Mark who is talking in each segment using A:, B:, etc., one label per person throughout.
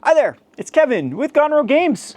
A: Hi there, it's Kevin with Gone Rogue Games.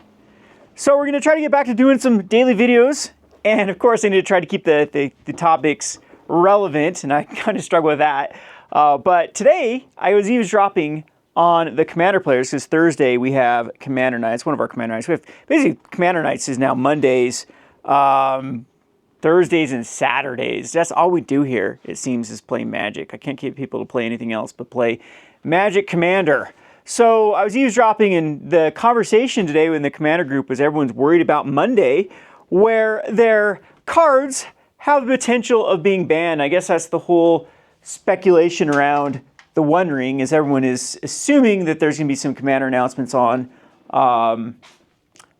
A: So we're going to try to get back to doing some daily videos, and of course I need to try to keep the topics relevant, and I kind of struggle with that. But today I was eavesdropping on the Commander players, because Thursday we have Commander Nights, one of our Commander Nights. We have, basically Commander Nights is now Mondays, Thursdays, and Saturdays. That's all we do here, it seems, is play Magic. I can't get people to play anything else but play Magic Commander. So I was eavesdropping, and the conversation today in the Commander group was everyone's worried about Monday, where their cards have the potential of being banned. I guess that's the whole speculation around the One Ring, is everyone is assuming that there's going to be some Commander announcements on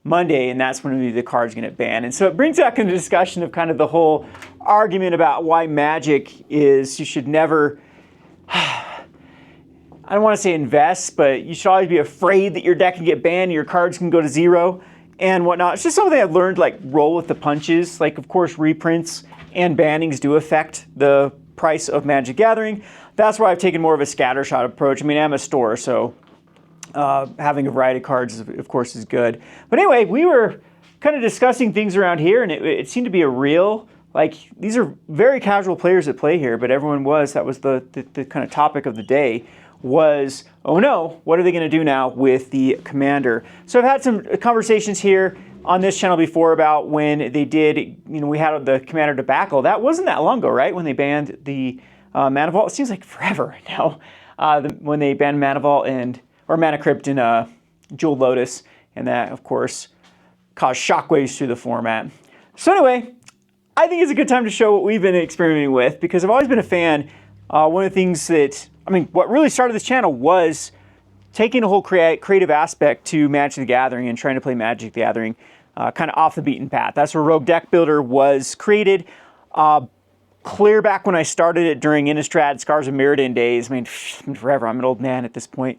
A: Monday, and that's when the card's going to get banned. And so it brings back into discussion of kind of the whole argument about why Magic is, you should never, I don't want to say invest, but you should always be afraid that your deck can get banned and your cards can go to zero and whatnot. It's just something I've learned, like roll with the punches. Like, of course, reprints and bannings do affect the price of Magic Gathering. That's why I've taken more of a scattershot approach. I mean, I'm a store, so having a variety of cards, of course, is good. But anyway, we were kind of discussing things around here, and it seemed to be a real, like, these are very casual players that play here, but everyone was, that was the kind of topic of the day, was, oh no, what are they going to do now with the Commander? So I've had some conversations here on this channel before about when they did, you know, we had the Commander debacle. That wasn't that long ago, right? When they banned the Mana Vault. It seems like forever now. When they banned Mana Vault or Mana Crypt in Jeweled Lotus, and that, of course, caused shockwaves through the format. So anyway, I think it's a good time to show what we've been experimenting with, because I've always been a fan. One of the things that, I mean, what really started this channel was taking a whole creative aspect to Magic the Gathering and trying to play Magic the Gathering kind of off the beaten path. That's where Rogue Deck Builder was created. Clear back when I started it during Innistrad, Scars of Mirrodin days. I mean, forever. I'm an old man at this point.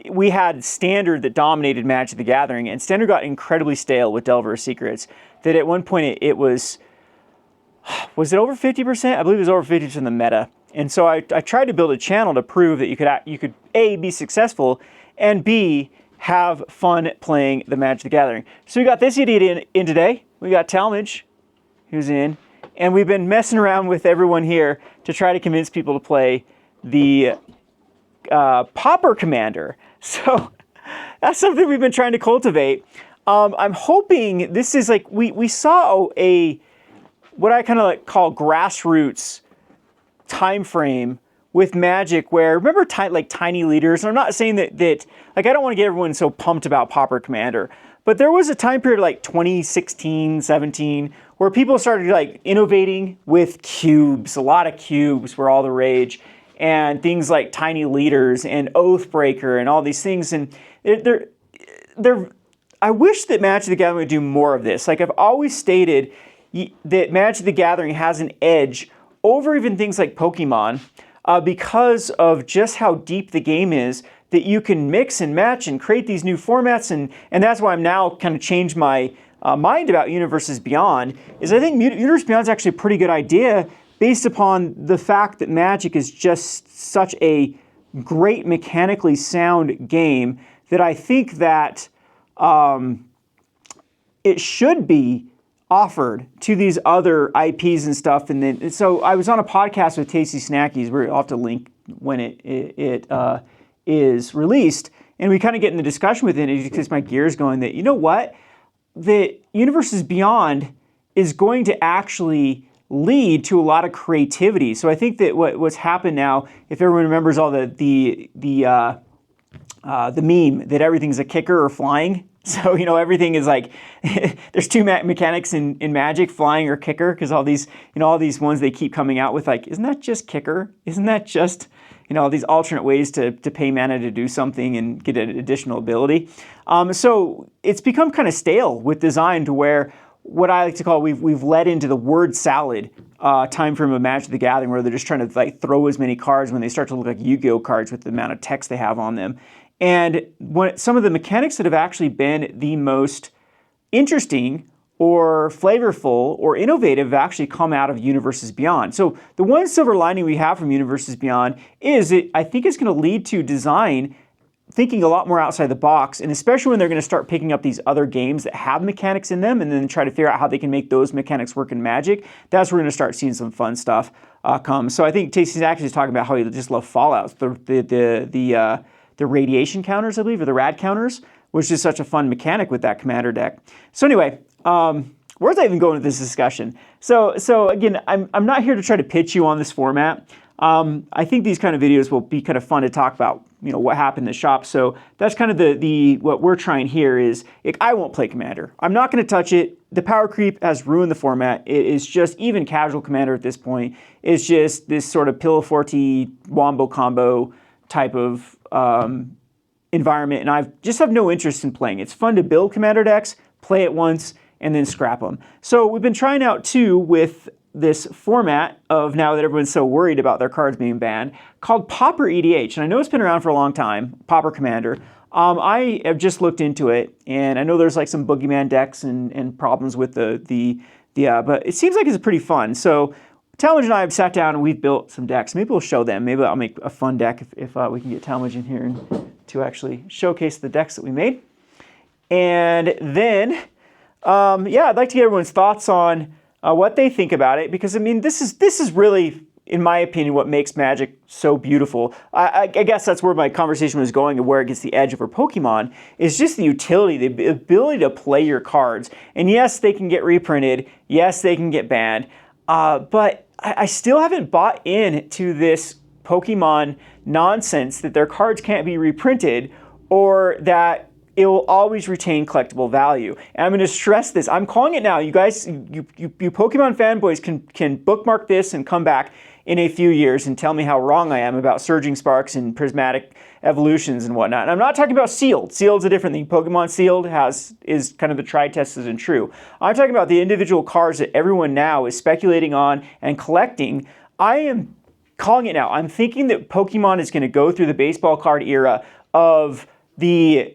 A: We had Standard that dominated Magic the Gathering, and Standard got incredibly stale with Delver's Secrets. That at one point it was it over 50%? I believe it was over 50% of the meta. And so I tried to build a channel to prove that you could A, be successful, and B, have fun playing the Magic the Gathering. So we got this idiot in today. We got Talmadge, who's in. And we've been messing around with everyone here to try to convince people to play the Pauper Commander. So that's something we've been trying to cultivate. I'm hoping this is like, we saw what I kind of like call grassroots time frame with Magic, where, remember like tiny leaders? And I'm not saying that like, I don't want to get everyone so pumped about Pauper Commander, but there was a time period like 2016, 17, where people started like innovating with cubes. A lot of cubes were all the rage, and things like tiny leaders and Oathbreaker and all these things. And I wish that Magic the Gathering would do more of this. Like, I've always stated that Magic the Gathering has an edge over even things like Pokemon because of just how deep the game is, that you can mix and match and create these new formats. And that's why I'm now kind of changed my mind about Universes Beyond, is I think Universes Beyond is actually a pretty good idea based upon the fact that Magic is just such a great mechanically sound game that I think that it should be offered to these other IPs and stuff. And then, so I was on a podcast with Tasty Snackies, where I'll have to link when it is released, and we kind of get in the discussion with it, because my gears going that, you know what, the Universes Beyond is going to actually lead to a lot of creativity. So I think that what's happened now, if everyone remembers all the meme that everything's a kicker or flying. So, you know, everything is like, there's two mechanics in Magic, flying or kicker, because all these ones they keep coming out with, like, isn't that just kicker? Isn't that just, you know, these alternate ways to pay mana to do something and get an additional ability? So it's become kind of stale with design, to where what I like to call, we've led into the word salad time frame of Magic the Gathering, where they're just trying to like throw as many cards when they start to look like Yu-Gi-Oh cards with the amount of text they have on them. And some of the mechanics that have actually been the most interesting or flavorful or innovative have actually come out of Universes Beyond. So the one silver lining we have from Universes Beyond is I think it's going to lead to design thinking a lot more outside the box, and especially when they're going to start picking up these other games that have mechanics in them and then try to figure out how they can make those mechanics work in Magic, that's where we're going to start seeing some fun stuff come. So I think Tasty actually is talking about how he just loves Fallouts, the radiation counters, I believe, or the rad counters, which is such a fun mechanic with that commander deck. So anyway, where's I even going with this discussion? So again, I'm not here to try to pitch you on this format. I think these kind of videos will be kind of fun to talk about, what happened in the shop. So that's kind of the what we're trying here is, I won't play Commander. I'm not going to touch it. The power creep has ruined the format. It is just, even casual Commander at this point, is just this sort of Pillow Forte wombo combo type of environment, and I just have no interest in playing. It's fun to build Commander decks, play it once, and then scrap them. So we've been trying out too with this format of, now that everyone's so worried about their cards being banned, called Pauper EDH. And I know it's been around for a long time, Pauper Commander. I have just looked into it, and I know there's like some boogeyman decks and problems with the but it seems like it's pretty fun. So Talmadge and I have sat down and we've built some decks. Maybe we'll show them. Maybe I'll make a fun deck if we can get Talmadge in here to actually showcase the decks that we made. And then, yeah, I'd like to get everyone's thoughts on what they think about it, because I mean, this is really, in my opinion, what makes Magic so beautiful. I guess that's where my conversation was going, and where it gets the edge over Pokemon, is just the utility, the ability to play your cards. And yes, they can get reprinted. Yes, they can get banned. But I still haven't bought into this Pokemon nonsense that their cards can't be reprinted, or that it will always retain collectible value. And I'm going to stress this. I'm calling it now. You guys, you Pokemon fanboys can bookmark this and come back in a few years and tell me how wrong I am about Surging Sparks and Prismatic Evolutions and whatnot. And I'm not talking about Sealed. Sealed's a different thing. Pokemon Sealed is kind of the tried, tested, and true. I'm talking about the individual cards that everyone now is speculating on and collecting. I am calling it now. I'm thinking that Pokemon is going to go through the baseball card era of the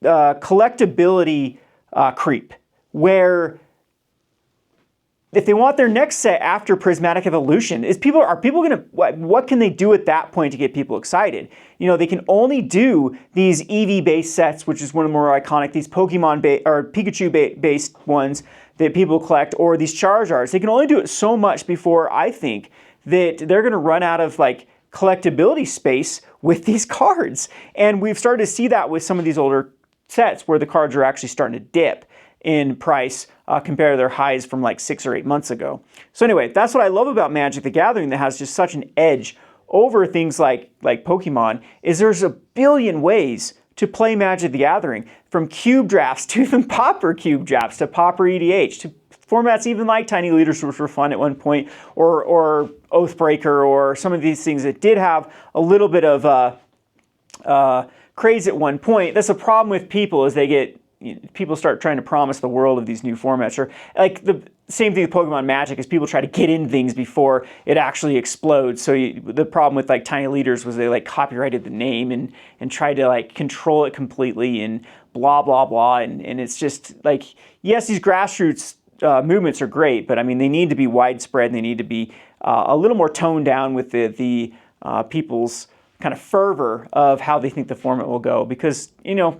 A: collectability creep, where if they want their next set after Prismatic Evolution, are people going to, what can they do at that point to get people excited? They can only do these EV-based sets, which is one of the more iconic, these Pokemon or Pikachu-based ones that people collect, or these Charizards. They can only do it so much before I think that they're going to run out of collectability space with these cards. And we've started to see that with some of these older sets, where the cards are actually starting to dip in price compared to their highs from 6 or 8 months ago. So anyway, that's what I love about Magic the Gathering, that has just such an edge over things like Pokemon, is there's a billion ways to play Magic the Gathering, from cube drafts to even Pauper cube drafts to Pauper EDH to formats even like Tiny Leaders, which were fun at one point, or Oathbreaker, or some of these things that did have a little bit of craze at one point. That's a problem with people, is people start trying to promise the world of these new formats. Or the same thing with Pokemon Magic, is people try to get in things before it actually explodes. So the problem with Tiny Leaders was they copyrighted the name and tried to control it completely and blah blah blah. And it's just yes, these grassroots movements are great, but I mean, they need to be widespread, and they need to be a little more toned down with the people's kind of fervor of how they think the format will go, because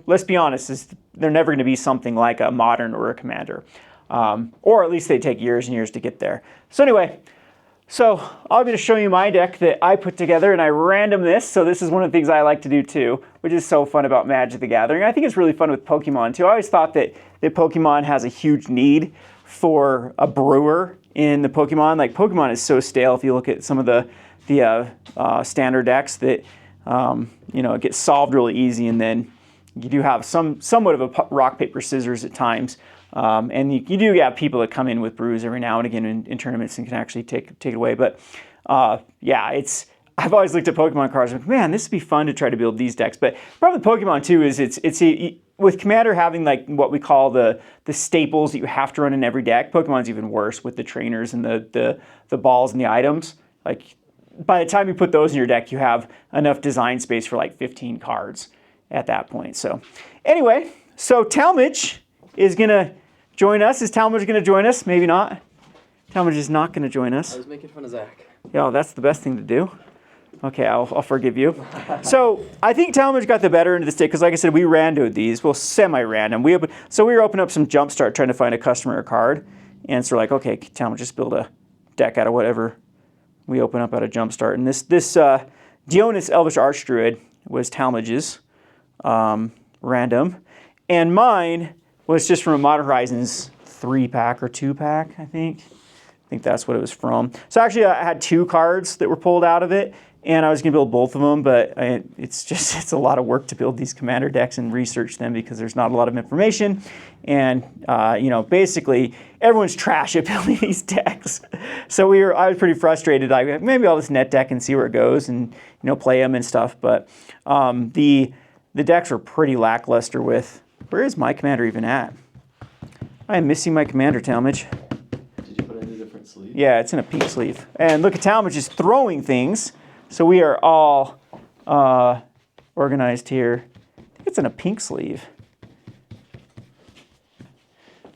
A: let's be honest, they're never going to be something like a Modern or a Commander, or at least they take years and years to get there. So anyway, I'm going to show you my deck that I put together, and I random this. So this is one of the things I like to do too, which is so fun about Magic the Gathering. I think it's really fun with Pokemon too. I always thought that Pokemon has a huge need for a brewer in the Pokemon. Pokemon is so stale. If you look at some of the standard decks, that it gets solved really easy, and then you do have somewhat of a rock paper scissors at times, and you do have people that come in with brews every now and again in tournaments and can actually take it away. But yeah, I've always looked at Pokemon cards and man, this would be fun to try to build these decks. But probably Pokemon too is with Commander having what we call the staples that you have to run in every deck. Pokemon's even worse with the trainers and the balls and the items. By the time you put those in your deck, you have enough design space for 15 cards at that point. So anyway, Talmadge is going to join us. Is Talmadge going to join us? Maybe not. Talmadge is not going to join us.
B: I was making fun of Zach.
A: Yeah, that's the best thing to do. Okay, I'll forgive you. So I think Talmadge got the better end of this day because, like I said, we randoed these. Well, semi-random. So we were opening up some Jumpstart trying to find a customer or card. And so we're like, okay, Talmadge, just build a deck out of whatever we open up out of Jumpstart. And this Dionys Elvish Archdruid was Talmadge's random. And mine was just from a Modern Horizons 3-pack or 2-pack, I think. I think that's what it was from. So actually, I had 2 cards that were pulled out of it, and I was going to build both of them, but it's a lot of work to build these commander decks and research them because there's not a lot of information. And, you know, basically, everyone's trash at building these decks. So I was pretty frustrated. Maybe I'll just net deck and see where it goes and, you know, play them and stuff. But the decks were pretty lackluster with, where is my commander even at? I am missing my commander, Talmadge.
B: Did you put it in a different sleeve?
A: Yeah, it's in a pink sleeve. And look at Talmadge is throwing things. So we are all organized here. I think it's in a pink sleeve.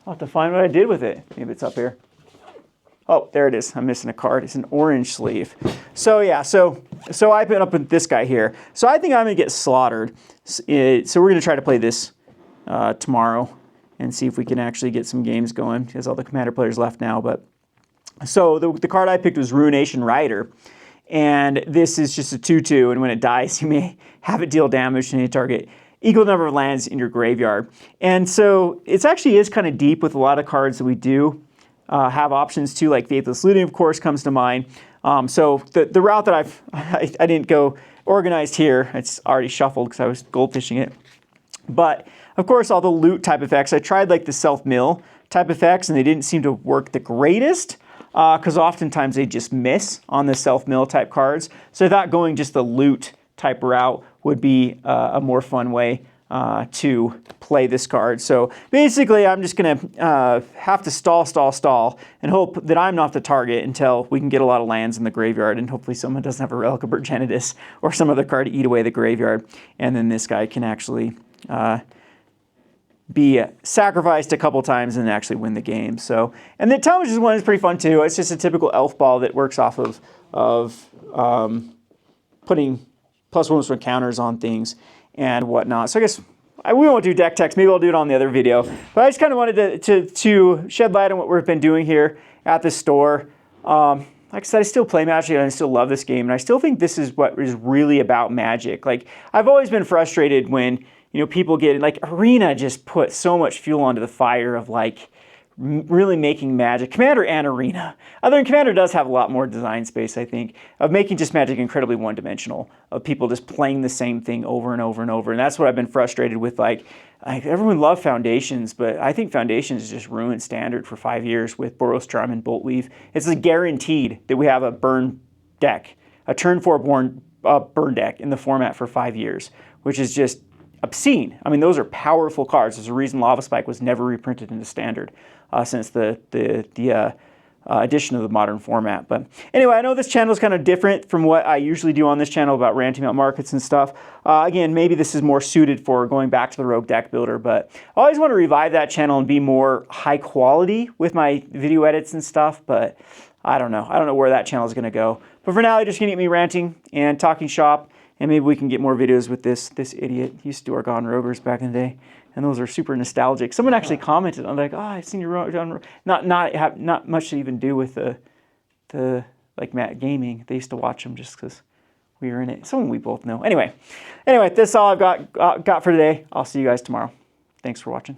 A: I'll have to find what I did with it. Maybe it's up here. Oh, there it is. I'm missing a card. It's an orange sleeve. So yeah, so I put up with this guy here. So I think I'm going to get slaughtered. So we're going to try to play this tomorrow and see if we can actually get some games going because all the commander players left now. But so the card I picked was Ruination Rider. And this is just a 2/2, and when it dies, you may have it deal damage to any target equal number of lands in your graveyard. And so it actually is kind of deep with a lot of cards that we do have options to, like Faithless Looting, of course, comes to mind. So the route that I didn't go organized here, it's already shuffled because I was goldfishing it. But of course, all the loot type effects, I tried like the self-mill type effects, and they didn't seem to work the greatest. Because oftentimes they just miss on the self-mill type cards. So I thought going just the loot type route would be a more fun way to play this card. So basically I'm just going to have to stall, and hope that I'm not the target until we can get a lot of lands in the graveyard, and hopefully someone doesn't have a Relic of Progenitus or some other card to eat away the graveyard. And then this guy can actually be sacrificed a couple times and actually win the game. So, and the Talmadge's one is pretty fun too. It's just a typical elf ball that works off of putting +1s for counters on things and whatnot. So I guess we won't do deck techs. Maybe I'll do it on the other video. But I just kind of wanted to shed light on what we've been doing here at the store. Like I said, I still play Magic and I still love this game. And I still think this is what is really about Magic. Like, I've always been frustrated when, you know, people get, like, Arena just put so much fuel onto the fire of, like, really making Magic, Commander and Arena. Other than Commander does have a lot more design space, I think, of making just Magic incredibly one-dimensional, of people just playing the same thing over and over and over. And that's what I've been frustrated with. Like everyone loved Foundations, but I think Foundations just ruined Standard for 5 years with Boros Charm and Boltweave. It's guaranteed that we have a burn deck, a turn 4 burn deck in the format for 5 years, which is just obscene. I mean, those are powerful cards. There's a reason Lava Spike was never reprinted into Standard since the addition of the modern format. But anyway, I know this channel is kind of different from what I usually do on this channel about ranting about markets and stuff. Again, maybe this is more suited for going back to the Rogue Deck Builder, but I always want to revive that channel and be more high quality with my video edits and stuff, but I don't know. I don't know where that channel is going to go. But for now, you're just going to get me ranting and talking shop. And maybe we can get more videos with this idiot. He used to do our Gone Rovers back in the day, and those are super nostalgic. Someone actually commented on, like, "Oh, I've seen your Gone." Not much to even do with the like Matt Gaming. They used to watch them just because we were in it. Someone we both know. Anyway, that's all I've got for today. I'll see you guys tomorrow. Thanks for watching.